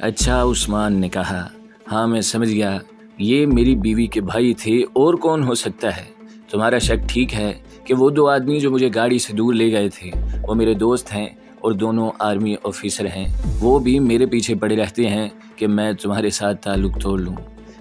अच्छा, उस्मान ने कहा। हाँ, मैं समझ गया, ये मेरी बीवी के भाई थे, और कौन हो सकता है। तुम्हारा शक ठीक है कि वो दो आदमी जो मुझे गाड़ी से दूर ले गए थे वो मेरे दोस्त हैं और दोनों आर्मी ऑफिसर हैं। वो भी मेरे पीछे पड़े रहते हैं कि मैं तुम्हारे साथ ताल्लुक़ तोड़ लूँ।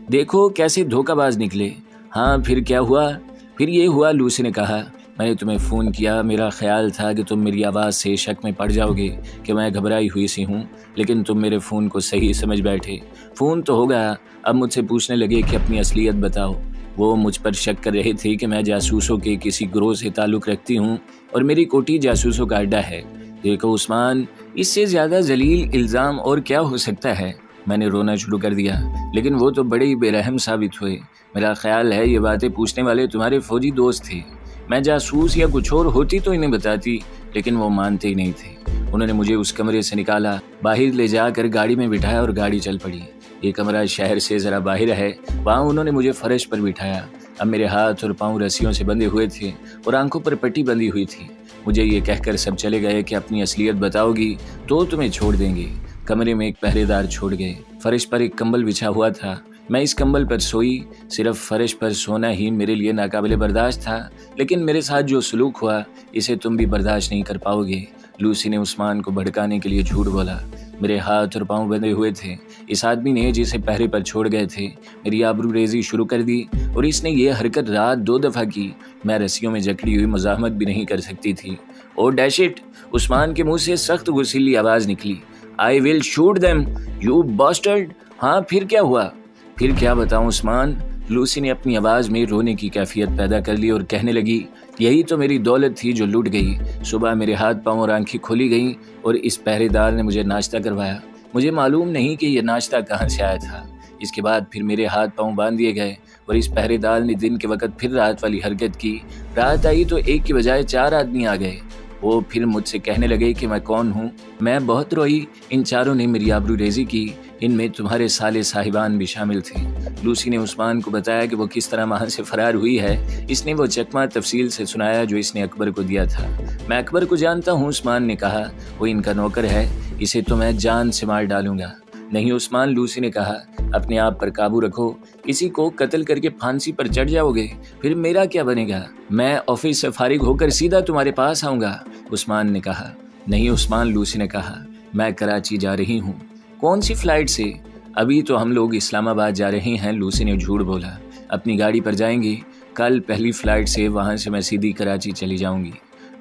देखो कैसे धोखाबाज निकले। हाँ, फिर क्या हुआ? फिर ये हुआ, लूसी ने कहा, मैंने तुम्हें फ़ोन किया, मेरा ख्याल था कि तुम मेरी आवाज़ से शक में पड़ जाओगे कि मैं घबराई हुई सी हूँ, लेकिन तुम मेरे फ़ोन को सही समझ बैठे। फ़ोन तो हो गया, अब मुझसे पूछने लगे कि अपनी असलियत बताओ। वो मुझ पर शक कर रहे थे कि मैं जासूसों के किसी गिरोह से ताल्लुक़ रखती हूँ और मेरी कोठी जासूसों का अड्डा है। देखो उस्मान, इससे ज़्यादा जलील इल्ज़ाम और क्या हो सकता है। मैंने रोना शुरू कर दिया, लेकिन वो तो बड़े ही बेरहम साबित हुए। मेरा ख्याल है ये बातें पूछने वाले तुम्हारे फौजी दोस्त थे। मैं जासूस या कुछ और होती तो इन्हें बताती, लेकिन वो मानते ही नहीं थे। उन्होंने मुझे उस कमरे से निकाला, बाहर ले जाकर गाड़ी में बिठाया और गाड़ी चल पड़ी। ये कमरा शहर से ज़रा बाहर है। वहाँ उन्होंने मुझे फर्श पर बिठाया। अब मेरे हाथ और पाँव रस्सियों से बंधे हुए थे और आंखों पर पट्टी बंधी हुई थी। मुझे ये कहकर सब चले गए कि अपनी असलियत बताओगी तो तुम्हें छोड़ देंगे। कमरे में एक पहरेदार छोड़ गए। फर्श पर एक कंबल बिछा हुआ था। मैं इस कंबल पर सोई। सिर्फ फर्श पर सोना ही मेरे लिए नाकाबिले बर्दाश्त था, लेकिन मेरे साथ जो सलूक हुआ इसे तुम भी बर्दाश्त नहीं कर पाओगे। लूसी ने उस्मान को भड़काने के लिए झूठ बोला। मेरे हाथ और पांव बंधे हुए थे। इस आदमी ने जिसे पहरे पर छोड़ गए थे मेरी आबरूरेज़ी शुरू कर दी, और इसने ये हरकत रात 2 दफ़ा की। मैं रस्सियों में जकड़ी हुई मज़ाहमत भी नहीं कर सकती थी। O dash it! उस्मान के मुंह से सख्त गुस्सीली आवाज़ निकली। I will shoot them, you bastard. हाँ, फिर क्या हुआ? फिर क्या बताऊं उस्मान? लूसी ने अपनी आवाज़ में रोने की कैफियत पैदा कर ली और कहने लगी, यही तो मेरी दौलत थी जो लूट गई। सुबह मेरे हाथ पांव और आंखें खोली गईं और इस पहरेदार ने मुझे नाश्ता करवाया। मुझे मालूम नहीं कि यह नाश्ता कहाँ से आया था। इसके बाद फिर मेरे हाथ पांव बांध दिए गए और इस पहरेदार ने दिन के वक्त फिर रात वाली हरकत की। रात आई तो एक की बजाय 4 आदमी आ गए। वो फिर मुझसे कहने लगे कि मैं कौन हूँ। मैं बहुत रोई। इन चारों ने मेरी आबरूरेज़ी की। इनमें तुम्हारे साले साहिबान भी शामिल थे। लूसी ने उस्मान को बताया कि वो किस तरह वहाँ से फरार हुई है। इसने वो चकमा तफसील से सुनाया जो इसने अकबर को दिया था। मैं अकबर को जानता हूँ, उस्मान ने कहा, वो इनका नौकर है। इसे तो मैं जान से मार डालूंगा। नहीं उस्मान, लूसी ने कहा, अपने आप पर काबू रखो। किसी को कत्ल करके फांसी पर चढ़ जाओगे, फिर मेरा क्या बनेगा? मैं ऑफिस से फारिग होकर सीधा तुम्हारे पास आऊँगा, उस्मान ने कहा। नहीं उस्मान, लूसी ने कहा, मैं कराची जा रही हूँ। कौन सी फ्लाइट से? अभी तो हम लोग इस्लामाबाद जा रहे हैं, लूसी ने झूठ बोला। अपनी गाड़ी पर जाएंगी। कल पहली फ़्लाइट से, वहाँ से मैं सीधी कराची चली जाऊँगी।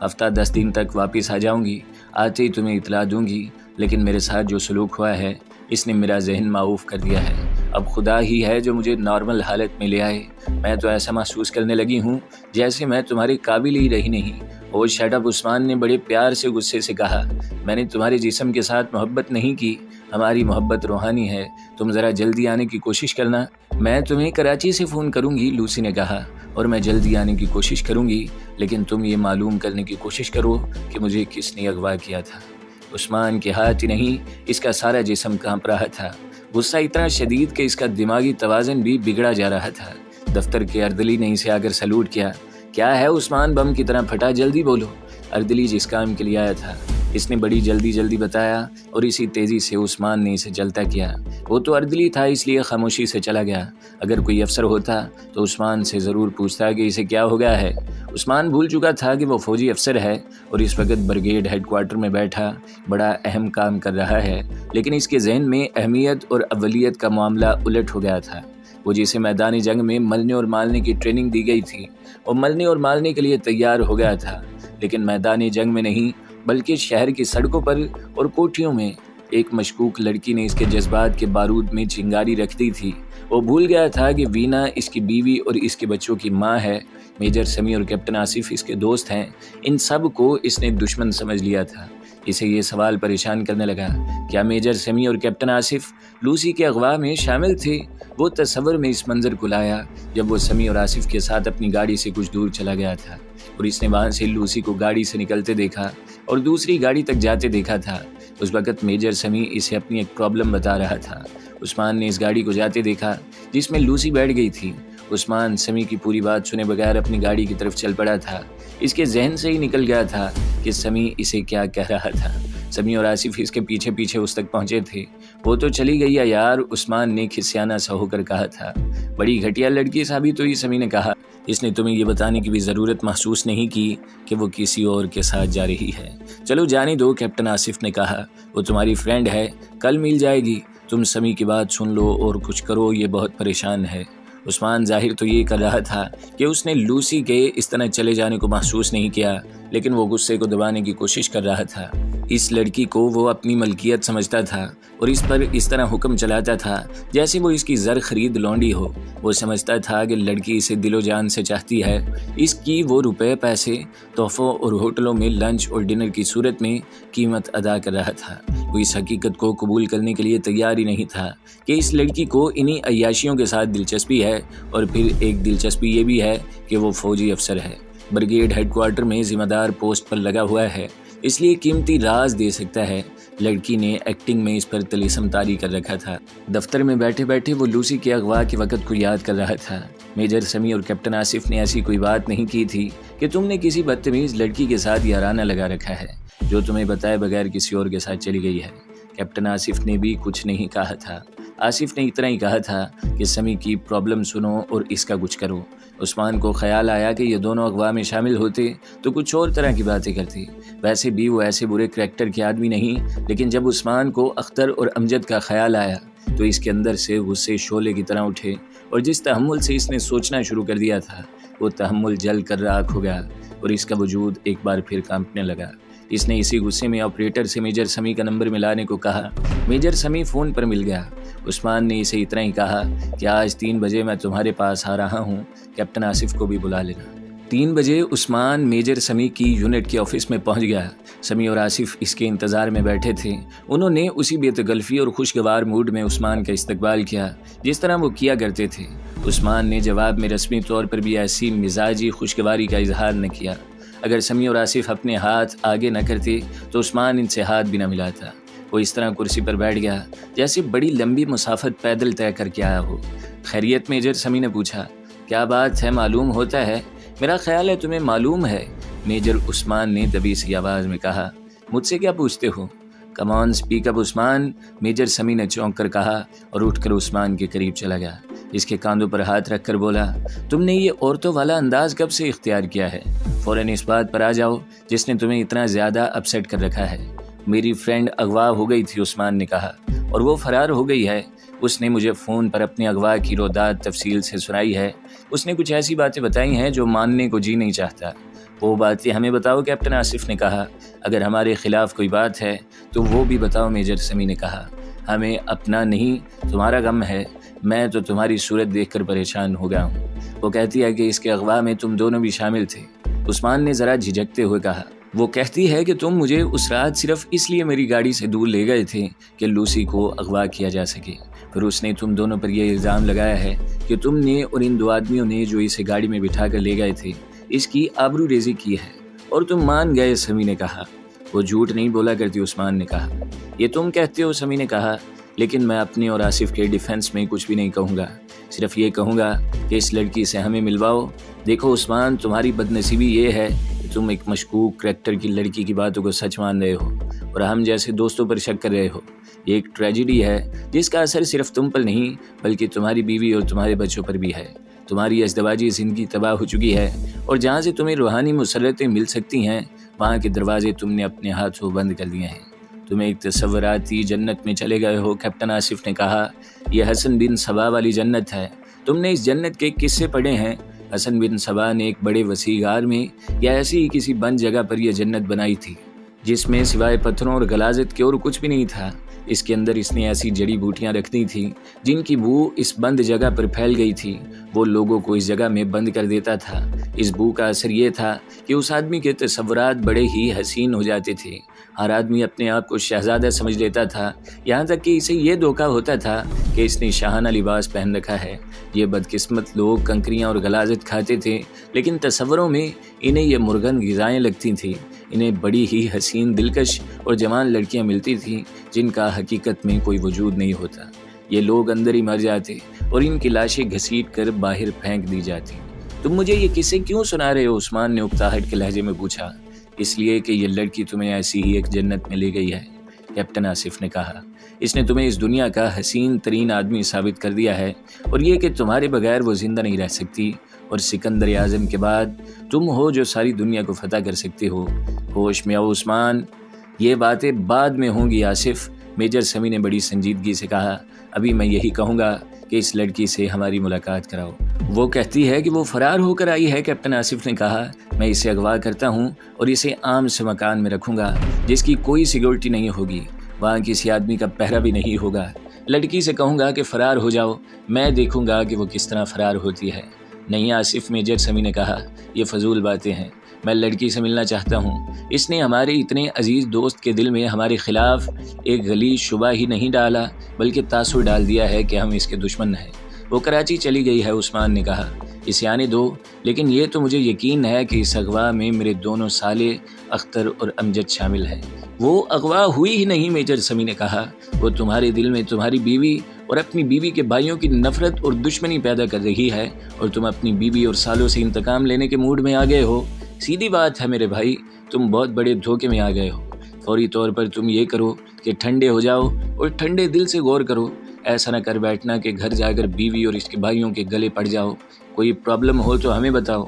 हफ्ता 10 दिन तक वापस आ जाऊँगी। आते ही तुम्हें इतला दूँगी। लेकिन मेरे साथ जो सलूक हुआ है इसने मेरा जहन माऊफ कर दिया है। अब खुदा ही है जो मुझे नॉर्मल हालत में ले आए। मैं तो ऐसा महसूस करने लगी हूँ जैसे मैं तुम्हारे काबिल ही रही नहीं। ओ शट अप, उस्मान ने बड़े प्यार से गुस्से से कहा। मैंने तुम्हारे जिस्म के साथ मोहब्बत नहीं की। हमारी मोहब्बत रूहानी है। तुम ज़रा जल्दी आने की कोशिश करना। मैं तुम्हें कराची से फ़ोन करूँगी, लूसी ने कहा, और मैं जल्दी आने की कोशिश करूँगी, लेकिन तुम ये मालूम करने की कोशिश करो कि मुझे किसने अगवा किया था। उस्मान के हाथ ही नहीं, इसका सारा जिस्म कांप रहा था। गुस्सा इतना शदीद कि इसका दिमागी तवाज़न भी बिगड़ा जा रहा था। दफ्तर के अर्दली ने इसे आकर सलूट किया। क्या है उस्मान, बम की तरह फटा, जल्दी बोलो। अर्दली जिस काम के लिए आया था इसने बड़ी जल्दी बताया और इसी तेज़ी से उस्मान ने इसे जलता किया। वो तो अर्दली था, इसलिए खामोशी से चला गया। अगर कोई अफसर होता तो उस्मान से ज़रूर पूछता कि इसे क्या हो गया है। उस्मान भूल चुका था कि वो फ़ौजी अफसर है और इस वक्त ब्रिगेड हेडक्वार्टर में बैठा बड़ा अहम काम कर रहा है, लेकिन इसके जहन में अहमियत और अव्वलियत का मामला उलट हो गया था। वो जिसे मैदानी जंग में मरने और मारने की ट्रेनिंग दी गई थी, वो मरने और मारने के लिए तैयार हो गया था, लेकिन मैदानी जंग में नहीं बल्कि शहर की सड़कों पर और कोठियों में। एक मशकूक लड़की ने इसके जज्बात के बारूद में चिंगारी रख दी थी। वो भूल गया था कि वीना इसकी बीवी और इसके बच्चों की माँ है। मेजर समी और कैप्टन आसिफ इसके दोस्त हैं। इन सब को इसने दुश्मन समझ लिया था। इसे ये सवाल परेशान करने लगा, क्या मेजर समी और कैप्टन आसिफ लूसी के अगवा में शामिल थे? वो तस्वर में इस मंजर को लाया जब वो समी और आसिफ के साथ अपनी गाड़ी से कुछ दूर चला गया था और इसने वहाँ से लूसी को गाड़ी से निकलते देखा और दूसरी गाड़ी तक जाते देखा था। उस वक़्त मेजर समी इसे अपनी एक प्रॉब्लम बता रहा था। उस्मान ने इस गाड़ी को जाते देखा जिसमें लूसी बैठ गई थी। उस्मान समी की पूरी बात सुने बगैर अपनी गाड़ी की तरफ चल पड़ा था। इसके जहन से ही निकल गया था कि समी इसे क्या कह रहा था। समी और आसिफ इसके पीछे पीछे उस तक पहुंचे थे। वो तो चली गई है यार, उस्मान ने खिसियाना सा होकर कहा था। बड़ी घटिया लड़की साबित हुई, समी ने कहा। इसने तुम्हें ये बताने की भी ज़रूरत महसूस नहीं की कि वो किसी और के साथ जा रही है। चलो जाने दो, कैप्टन आसिफ ने कहा। वो तुम्हारी फ्रेंड है, कल मिल जाएगी। तुम समी की बात सुन लो और कुछ करो, ये बहुत परेशान है। उस्मान जाहिर तो ये कर रहा था कि उसने लूसी के इस तरह चले जाने को महसूस नहीं किया, लेकिन वो गुस्से को दबाने की कोशिश कर रहा था। इस लड़की को वो अपनी मलकियत समझता था और इस पर इस तरह हुक्म चलाता था जैसे वो इसकी ज़र खरीद लौंडी हो। वो समझता था कि लड़की इसे दिलो जान से चाहती है। इसकी वो रुपए पैसे तोहफ़ों और होटलों में लंच और डिनर की सूरत में कीमत अदा कर रहा था। वो इस हकीकत को कबूल करने के लिए तैयार ही नहीं था कि इस लड़की को इन्हीं अय्याशियों के साथ दिलचस्पी है, और फिर एक दिलचस्पी ये भी है कि वो फौजी अफसर है, ब्रिगेड हेडक्वार्टर में जिम्मेदार पोस्ट पर लगा हुआ है, इसलिए कीमती राज दे सकता है। लड़की ने एक्टिंग में इस पर तिलिस्म तारी कर रखा था। दफ्तर में बैठे बैठे वो लूसी के अगवा के वक़्त को याद कर रहा था। मेजर समी और कैप्टन आसिफ ने ऐसी कोई बात नहीं की थी कि तुमने किसी बदतमीज़ लड़की के साथ याराना लगा रखा है जो तुम्हें बताए बगैर किसी और के साथ चली गई है। कैप्टन आसिफ ने भी कुछ नहीं कहा था। आसिफ ने इतना ही कहा था कि समी की प्रॉब्लम सुनो और इसका कुछ करो। उस्मान को ख्याल आया कि ये दोनों अगवा में शामिल होते तो कुछ और तरह की बातें करते। वैसे भी वो ऐसे बुरे करैक्टर के आदमी नहीं, लेकिन जब उस्मान को अख्तर और अमजद का ख्याल आया तो इसके अंदर से गुस्से शोले की तरह उठे, और जिस तहम्मुल से इसने सोचना शुरू कर दिया था वो तहम्मुल जल कर राख हो गया और इसका वजूद एक बार फिर कांपने लगा। इसने इसी गुस्से में ऑपरेटर से मेजर समी का नंबर मिलाने को कहा। मेजर समी फ़ोन पर मिल गया। उस्मान ने इसे इतना ही कहा कि आज 3 बजे मैं तुम्हारे पास आ रहा हूँ, कैप्टन आसिफ को भी बुला लेना। 3 बजे उस्मान मेजर समी की यूनिट के ऑफिस में पहुंच गया। समी और आसिफ इसके इंतज़ार में बैठे थे। उन्होंने उसी बेतकल्फ़ी और खुशगवार मूड में उस्मान का इस्तकबाल किया जिस तरह वो किया करते थे। उस्मान ने जवाब में रस्मी तौर पर भी ऐसी मिजाजी खुशगवारी का इजहार न किया। अगर समी और आसिफ अपने हाथ आगे न करते तो उस्मान इनसे हाथ भी न मिलाता। वो इस तरह कुर्सी पर बैठ गया जैसे बड़ी लंबी मुसाफत पैदल तय करके आया हो। खैरियत, मेजर समी ने पूछा। क्या बात है, मालूम होता है? मेरा ख्याल है तुम्हें मालूम है, मेजर उस्मान ने दबी सी आवाज़ में कहा। मुझसे क्या पूछते हो? Come on speak up Usman, major Sami ने चौंक कर कहा और उठकर उस्मान के करीब चला गया। इसके कांधों पर हाथ रखकर बोला, तुमने ये औरतों वाला अंदाज कब से इख्तियार किया है? फ़ौरन इस बात पर आ जाओ जिसने तुम्हें इतना ज़्यादा अपसेट कर रखा है। मेरी फ्रेंड अगवा हो गई थी, उस्मान ने कहा, और वो फरार हो गई है। उसने मुझे फ़ोन पर अपने अगवा की रोदात तफसील से सुनाई है। उसने कुछ ऐसी बातें बताई हैं जो मानने को जी नहीं चाहता। वो बातें हमें बताओ, कैप्टन आसिफ ने कहा। अगर हमारे खिलाफ कोई बात है तो वो भी बताओ, मेजर समी ने कहा। हमें अपना नहीं तुम्हारा गम है। मैं तो तुम्हारी सूरत देखकर परेशान हो गया हूँ। वो कहती है कि इसके अगवा में तुम दोनों भी शामिल थे, उस्मान ने ज़रा झिझकते हुए कहा। वो कहती है कि तुम मुझे उस रात सिर्फ इसलिए मेरी गाड़ी से दूर ले गए थे कि लूसी को अगवा किया जा सके। फिर उसने तुम दोनों पर यह इल्ज़ाम लगाया है कि तुमने और इन 2 आदमियों ने जो इसे गाड़ी में बिठा कर ले गए थे इसकी आबरू रेज़ी की है, और तुम मान गए, समी ने कहा। वो झूठ नहीं बोला करती, उस्मान ने कहा। ये तुम कहते हो, समी ने कहा, लेकिन मैं अपने और आसिफ के डिफेंस में कुछ भी नहीं कहूँगा। सिर्फ ये कहूँगा कि इस लड़की से हमें मिलवाओ। देखो उस्मान, तुम्हारी बदनसीबी ये है कि तुम एक मशकूक करैक्टर की लड़की की बातों को सच मान रहे हो और हम जैसे दोस्तों पर शक कर रहे हो। ये एक ट्रेजिडी है जिसका असर सिर्फ तुम पर नहीं बल्कि तुम्हारी बीवी और तुम्हारे बच्चों पर भी है। तुम्हारी अज़दवाजी ज़िंदगी तबाह हो चुकी है और जहाँ से तुम्हें रूहानी मुसर्रतें मिल सकती हैं वहाँ के दरवाजे तुमने अपने हाथों बंद कर दिए हैं। तुम एक तसव्वुराती जन्नत में चले गए हो, कैप्टन आसिफ ने कहा। यह हसन बिन सबा वाली जन्नत है। तुमने इस जन्नत के किस्से पढ़े हैं? हसन बिन सबा ने एक बड़े वसी गार में या ऐसी ही किसी बंद जगह पर यह जन्नत बनाई थी जिसमें सिवाय पत्थरों और गलाजत के और कुछ भी नहीं था। इसके अंदर इसने ऐसी जड़ी बूटियां रखनी थी जिनकी बू इस बंद जगह पर फैल गई थी। वो लोगों को इस जगह में बंद कर देता था। इस बू का असर ये था कि उस आदमी के तसव्वुरात बड़े ही हसीन हो जाते थे। हर आदमी अपने आप को शहजादा समझ लेता था, यहाँ तक कि इसे ये धोखा होता था कि इसने शाहाना लिबास पहन रखा है। ये बदकिस्मत लोग कंकरियाँ और गलाजत खाते थे, लेकिन तसव्वुरों में इन्हें ये मुर्गन ग़िज़ाएँ लगती थीं। इन्हें बड़ी ही हसीन, दिलकश और जवान लड़कियाँ मिलती थीं जिनका हकीकत में कोई वजूद नहीं होता। ये लोग अंदर ही मर जाते और इनकी लाशें घसीट कर बाहर फेंक दी जाती। तुम मुझे ये किस्से क्यों सुना रहे हो? उस्मान ने उकताहट के लहजे में पूछा। इसलिए कि ये लड़की तुम्हें ऐसी ही एक जन्नत में ले गई है, कैप्टन आसिफ ने कहा। اس نے تمہیں اس دنیا کا حسین ترین آدمی ثابت کر دیا ہے، اور یہ کہ تمہارے بغیر وہ زندہ نہیں رہ سکتی، اور سکندر اعظم کے بعد تم ہو جو ساری دنیا کو فتح کر سکتے ہو۔ ہوش میں آؤ عثمان، یہ باتیں بعد میں ہوں گی آصف، میجر سمیع نے بڑی سنجیدگی سے کہا۔ ابھی میں یہی کہوں گا کہ اس لڑکی سے ہماری ملاقات کراؤ۔ وہ کہتی ہے کہ وہ فرار ہو کر آئی ہے، کیپٹن آصف نے کہا۔ میں اسے اغوا کرتا ہوں اور اسے عام سے مکان میں رکھوں گا جس کی کوئی سیکیورٹی نہیں ہوگی، وہاں کسی آدمی کا پہرا بھی نہیں ہوگا۔ لڑکی سے کہوں گا کہ فرار ہو جاؤ، میں دیکھوں گا کہ وہ کس طرح فرار ہوتی ہے۔ نہیں آصف، میجر سمیع نے کہا، یہ فضول باتیں ہیں، میں لڑکی سے ملنا چاہتا ہوں۔ اس نے ہمارے اتنے عزیز دوست کے دل میں ہمارے خلاف ایک غلیظ شبہ ہی نہیں ڈالا بلکہ تاثر ڈال دیا ہے کہ ہم اس کے دشمن ہیں۔ وہ کراچی چلی گئی ہے، عثمان نے کہا، اسے آنے دو، لیکن یہ تو مجھے یقین ہے کہ اس اغوا میں میرے دونوں سالے اختر اور امجد شامل ہیں۔ وہ اغوا ہوئی ہی نہیں، میجر سمیع نے کہا، وہ تمہارے دل میں تمہاری بیوی اور اپنی بیوی کے بھائیوں کی نفرت اور دشمنی پیدا کر رہی ہے، اور تم اپنی بیوی اور سالوں سے انتقام لینے کے موڈ میں آ گئے ہو۔ سیدھی بات ہے میرے بھائی، تم بہت بڑے دھوکے میں آ گئے ہو۔ فوری طور پر تم یہ کرو کہ ٹھنڈے ہو جاؤ اور ٹھنڈے دل سے غور کرو، ایسا نہ کر بیٹھنا کہ گھر جا کر بیوی اور اس کے بھائیوں کے گلے پڑ جاؤ۔ کوئی پرابلم ہو تو ہمیں بتاؤ۔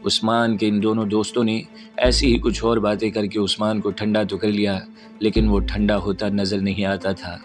عثمان کے ان دونوں دوستوں نے ایسی ہی کچھ اور باتیں کر کے عثمان کو ٹھنڈا تو کر لیا، لیکن وہ ٹھنڈا ہوتا نظر نہیں آتا تھا۔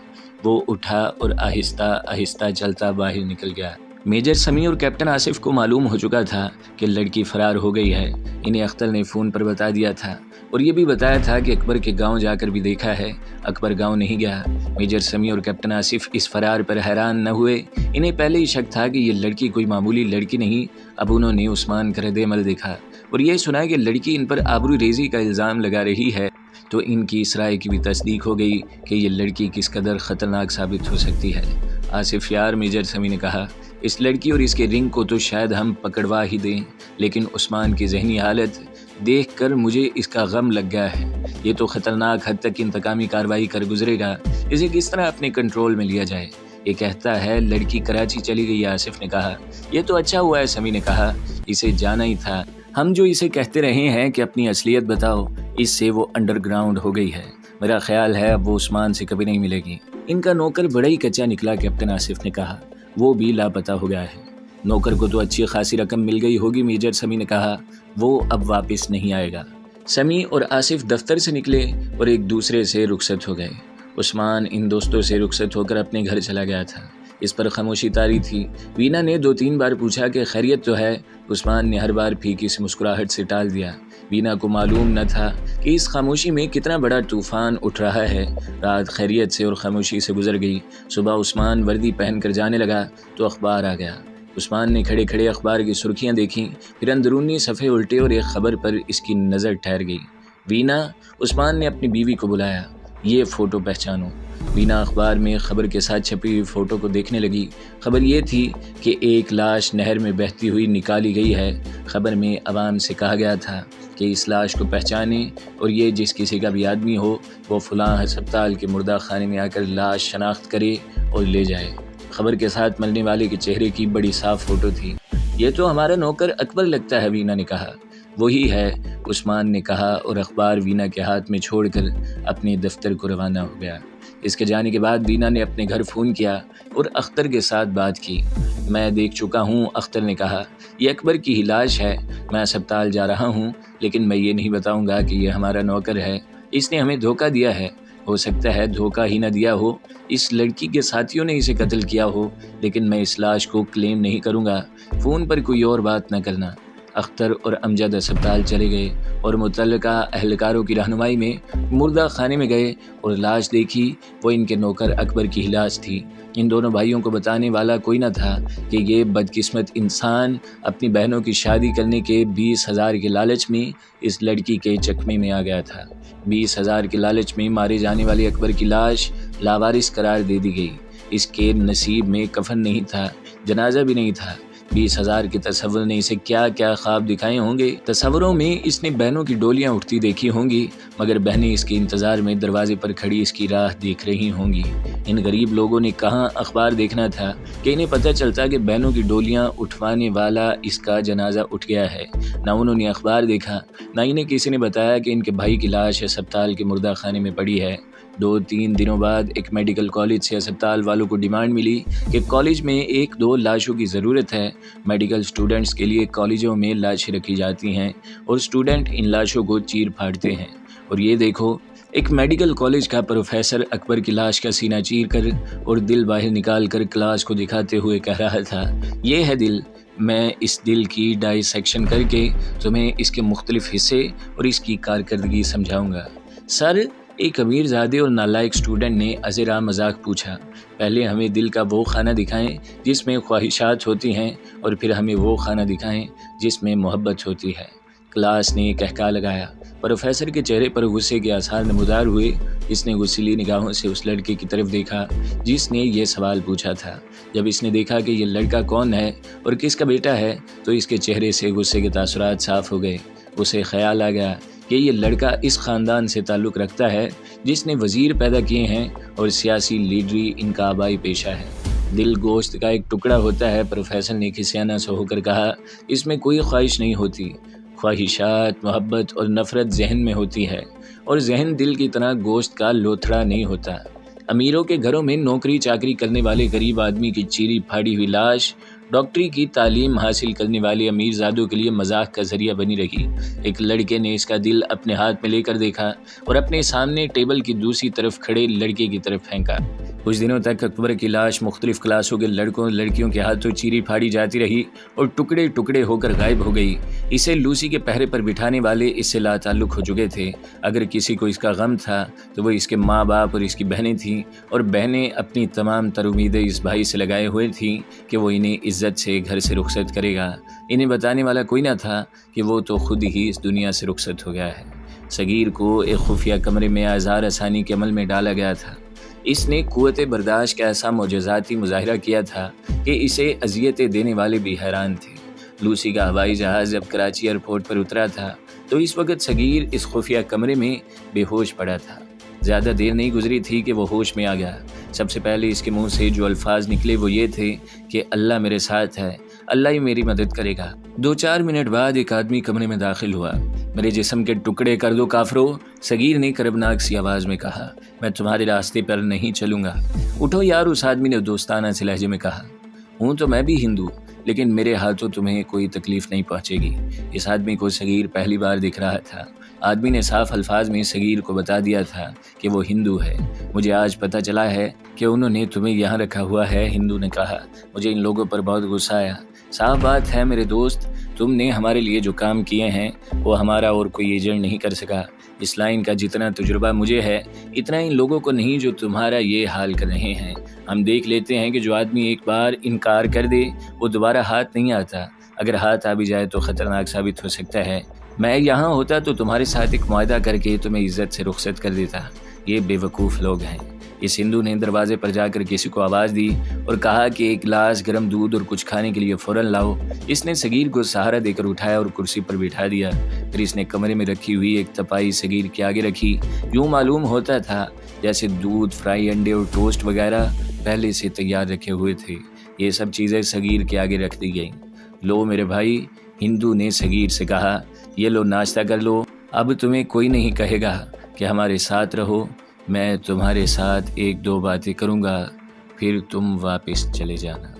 وہ اٹھا اور آہستہ آہستہ چلتا باہر نکل گیا۔ میجر سمیع اور کیپٹن آصف کو معلوم ہو چکا تھا کہ لڑکی فرار ہو گئی ہے۔ انہیں اختر نے فون پر بتا دیا تھا اور یہ بھی بتایا تھا کہ اکبر کے گاؤں جا کر بھی دیکھا ہے۔ اکبر گاؤں نہیں گیا۔ میجر سمیع اور کیپٹن آصف اس فرار پر حیران نہ ہوئے۔ انہیں پہلے ہی شک تھا کہ یہ لڑکی کوئی معمولی لڑکی نہیں۔ اب انہوں نے عثمان کا رد عمل دیکھا اور یہ سنا کہ لڑکی ان پر آبرو ریزی کا الزام لگا رہی ہے، تو ان کی اس رائے کی بھی تصدیق ہو گئی کہ یہ لڑکی کس قدر خطرناک ثابت ہو سکتی ہے۔ آصف یار، میجر سمیع نے کہا، اس لڑکی اور اس کے رنگ کو تو شاید ہم پکڑوا ہی دیں، لیکن عثمان کی ذہنی حالت دیکھ کر مجھے اس کا غم لگ گیا ہے۔ یہ تو خطرناک حد تک انتقامی کارروائی کر گزرے گا۔ اسے کس طرح اپنے کنٹرول میں لیا جائے؟ یہ کہتا ہے لڑکی کراچی چلی گئی، آصف نے کہا۔ یہ تو اچھا ہوا ہے، سمیع نے کہا، اسے جانا ہی تھا۔ ہم جو اسے کہتے رہے ہیں کہ اپنی اصلیت بتاؤ، اس سے وہ انڈر گراؤنڈ ہو گئی ہے۔ میرا خیال ہے اب وہ عثمان سے کبھی نہیں ملے گی۔ ان کا نوکر بڑا ہی کچا نکلا، کیپٹن آصف نے کہا، وہ بھی لاپتہ ہو گیا ہے۔ نوکر کو تو اچھی خاصی رقم مل گئی ہوگی، میجر سمیع نے کہا، وہ اب واپس نہیں آئے گا۔ سمیع اور آصف دفتر سے نکلے اور ایک دوسرے سے رخصت ہو گئے۔ عثمان ان دوستوں سے رخصت ہو کر اپنے گھر چلا گیا تھا۔ اس پر خاموشی طاری تھی۔ وینا نے 2-3 بار پوچھا کہ خیریت تو ہے، عثمان نے ہر بار پھیکی سی مسکراہٹ سے ٹال دیا۔ وینا کو معلوم نہ تھا کہ اس خاموشی میں کتنا بڑا طوفان اٹھ رہا ہے۔ رات خیریت سے اور خاموشی سے گزر گئی۔ صبح عثمان وردی پہن کر جانے لگا تو اخبار آ گیا۔ عثمان نے کھڑے کھڑے اخبار کی سرخیاں دیکھیں، پھر اندرونی صفحے الٹے اور ایک خبر پر اس کی نظر ٹھہر گئی۔ وینا، عثمان نے اپنی بیوی کو بلایا، یہ فوٹو پہچانو۔ وینا اخبار میں خبر کے ساتھ چھپی ہوئی فوٹو کو دیکھنے لگی۔ خبر یہ تھی کہ ایک لاش نہر میں بہتی ہوئی نکالی گئی ہے۔ خبر میں عوام سے کہا گیا تھا کہ اس لاش کو پہچانیں اور یہ جس کسی کا بھی آدمی ہو وہ فلاں ہسپتال کے مردہ خانے میں آ کر لاش شناخت کرے اور لے جائے۔ خبر کے ساتھ مرنے والے کے چہرے کی بڑی صاف فوٹو تھی۔ یہ تو ہمارا نوکر اکبر لگتا ہے، وینا نے کہا۔ وہی ہے، عثمان نے کہا اور اخبار وینا کے ہاتھ میں چھوڑ کر اپنے دفتر کو روانہ ہو گیا۔ اس کے جانے کے بعد وینا نے اپنے گھر فون کیا اور اختر کے ساتھ بات کی۔ میں دیکھ چکا ہوں، اختر نے کہا، یہ اکبر کی ہی لاش ہے۔ میں ہسپتال جا رہا ہوں، لیکن میں یہ نہیں بتاؤں گا کہ یہ ہمارا نوکر ہے۔ اس نے ہمیں دھوکہ دیا ہے۔ ہو سکتا ہے دھوکہ ہی نہ دیا ہو، اس لڑکی کے ساتھیوں نے اسے قتل کیا ہو، لیکن میں اس لاش کو کلیم نہیں کروں گا۔ فون پر کوئی اور بات نہ کرنا۔ اختر اور امجد ہسپتال چلے گئے اور متعلقہ اہلکاروں کی رہنمائی میں مردہ خانے میں گئے اور لاش دیکھی۔ وہ ان کے نوکر اکبر کی لاش تھی۔ ان دونوں بھائیوں کو بتانے والا کوئی نہ تھا کہ یہ بدقسمت انسان اپنی بہنوں کی شادی کرنے کے 20,000 کے لالچ میں اس لڑکی کے چکمے میں آ گیا تھا۔ 20,000 کے لالچ میں مارے جانے والے اکبر کی لاش لاوارث قرار دے دی گئی۔ اس کے نصیب میں کفن نہیں تھا، جنازہ بھی نہیں تھا۔ 20,000 کے تصور نے اسے کیا کیا خواب دکھائے ہوں گے۔ تصوروں میں اس نے بہنوں کی ڈولیاں اٹھتی دیکھی ہوں گی، مگر بہنیں اس کے انتظار میں دروازے پر کھڑی اس کی راہ دیکھ رہی ہوں گی۔ ان غریب لوگوں نے کہاں اخبار دیکھنا تھا کہ انہیں پتہ چلتا کہ بہنوں کی ڈولیاں اٹھوانے والا اس کا جنازہ اٹھ گیا ہے۔ نہ انہوں نے اخبار دیکھا، نہ انہیں کسی نے بتایا کہ ان کے بھائی کی لاش ہسپتال کے مردہ خانے میں پڑی ہے۔ 2-3 दिनों बाद एक मेडिकल कॉलेज से अस्पताल वालों को डिमांड मिली कि कॉलेज में 1-2 लाशों की ज़रूरत है। मेडिकल स्टूडेंट्स के लिए कॉलेजों में लाशें रखी जाती हैं और स्टूडेंट इन लाशों को चीर फाड़ते हैं। और ये देखो, एक मेडिकल कॉलेज का प्रोफेसर अकबर की लाश का सीना चीर कर और दिल बाहर निकाल कर क्लास को दिखाते हुए कह रहा था, ये है दिल, मैं इस दिल की डाइसेक्शन करके तुम्हें इसके मुख्तलिफ हिस्से और इसकी कारकर्दगी समझाऊंगा। सर, एक अमीरजादे और नालायक स्टूडेंट ने अज़रा मजाक पूछा, पहले हमें दिल का वो खाना दिखाएं जिसमें ख्वाहिशात होती हैं और फिर हमें वो खाना दिखाएं जिसमें मोहब्बत होती है। क्लास ने कहका लगाया। प्रोफेसर के चेहरे पर गुस्से के आसार नमूदार हुए। इसने गुस्सीली निगाहों से उस लड़के की तरफ देखा जिसने ये सवाल पूछा था। जब इसने देखा कि ये लड़का कौन है और किसका बेटा है तो इसके चेहरे से गुस्से के तासुरात साफ हो गए। उसे ख्याल आ गया कि ये लड़का इस ख़ानदान से ताल्लुक़ रखता है जिसने वज़ीर पैदा किए हैं और सियासी लीडरी इनका आबाई पेशा है। दिल गोश्त का एक टुकड़ा होता है, प्रोफेसर ने खिसियाना सा होकर कहा, इसमें कोई ख्वाहिश नहीं होती। ख्वाहिशात, मोहब्बत और नफ़रत जहन में होती है और जहन दिल की तरह गोश्त का लोथड़ा नहीं होता। अमीरों के घरों में नौकरी चाकरी करने वाले गरीब आदमी की चीरी फाड़ी हुई लाश डॉक्टरी की तालीम हासिल करने वाले अमीरजादों के लिए मजाक का जरिया बनी रही। एक लड़के ने इसका दिल अपने हाथ में लेकर देखा और अपने सामने टेबल की दूसरी तरफ खड़े लड़के की तरफ फेंका। कुछ दिनों तक अकबर की लाश मुख्तलिफ क्लासों के लड़कों लड़कियों के हाथों चीरी फाड़ी जाती रही और टुकड़े टुकड़े होकर गायब हो गई। इसे लूसी के पहरे पर बिठाने वाले इससे लाताल्लुक़ हो चुके थे। अगर किसी को इसका गम था तो वो इसके माँ बाप और इसकी बहनें थीं, और बहनें अपनी तमाम तर उम्मीदें इस भाई से लगाए हुए थीं कि वो इन्हें इज्जत से घर से रुखसत करेगा। इन्हें बताने वाला कोई ना था कि वो तो खुद ही इस दुनिया से रुखसत हो गया है। सगीर को एक खुफिया कमरे में आज़ार आसानी के अमल में डाला गया था। इसने कुव्वत बर्दाश्त का ऐसा मोजज़ाती मुजाहिरा किया था कि इसे अजियतें देने वाले भी हैरान थे। लूसी का हवाई जहाज़ जब कराची एयरपोर्ट पर उतरा था तो इस वक्त सगीर इस खुफिया कमरे में बेहोश पड़ा था। ज़्यादा देर नहीं गुजरी थी कि वो होश में आ गया। सबसे पहले इसके मुंह से जो अल्फाज निकले वो ये थे कि अल्लाह मेरे साथ है, अल्लाह ही मेरी मदद करेगा। 2-4 मिनट बाद एक आदमी कमरे में दाखिल हुआ। मेरे जिस्म के टुकड़े कर दो काफरो, सगीर ने करबनाक सी आवाज़ में कहा, मैं तुम्हारे रास्ते पर नहीं चलूँगा। उठो यार, उस आदमी ने दोस्ताना से लहजे में कहा। हूँ तो मैं भी हिंदू, लेकिन मेरे हाथों तुम्हें कोई तकलीफ़ नहीं पहुँचेगी। इस आदमी को सगीर पहली बार दिख रहा था। आदमी ने साफ अल्फाज में सगीर को बता दिया था कि वो हिंदू है। मुझे आज पता चला है कि उन्होंने तुम्हें यहाँ रखा हुआ है, हिंदू ने कहा। मुझे इन लोगों पर बहुत गुस्सा आया। साफ बात है मेरे दोस्त, तुमने हमारे लिए जो काम किए हैं वो हमारा और कोई एजेंट नहीं कर सका। इस लाइन का जितना तजुर्बा मुझे है इतना इन लोगों को नहीं जो तुम्हारा ये हाल कर रहे हैं। हम देख लेते हैं कि जो आदमी एक बार इनकार कर दे वो दोबारा हाथ नहीं आता। अगर हाथ आ भी जाए तो ख़तरनाक साबित हो सकता है। मैं यहाँ होता तो तुम्हारे साथ एक मुआहदा करके तुम्हें इज्जत से रुखसत कर देता। ये बेवकूफ़ लोग हैं। इस हिंदू ने दरवाजे पर जाकर किसी को आवाज़ दी और कहा कि एक गिलास गर्म दूध और कुछ खाने के लिए फ़ौरन लाओ। इसने सगीर को सहारा देकर उठाया और कुर्सी पर बिठा दिया। फिर इसने कमरे में रखी हुई एक तपाई सगीर के आगे रखी। यूँ मालूम होता था जैसे दूध, फ्राई अंडे और टोस्ट वगैरह पहले से तैयार रखे हुए थे। ये सब चीज़ें सगीर के आगे रख दी गईं। लो मेरे भाई, हिंदू ने सगीर से कहा, ये लो नाश्ता कर लो। अब तुम्हें कोई नहीं कहेगा कि हमारे साथ रहो। मैं तुम्हारे साथ 1-2 बातें करूँगा, फिर तुम वापस चले जाना।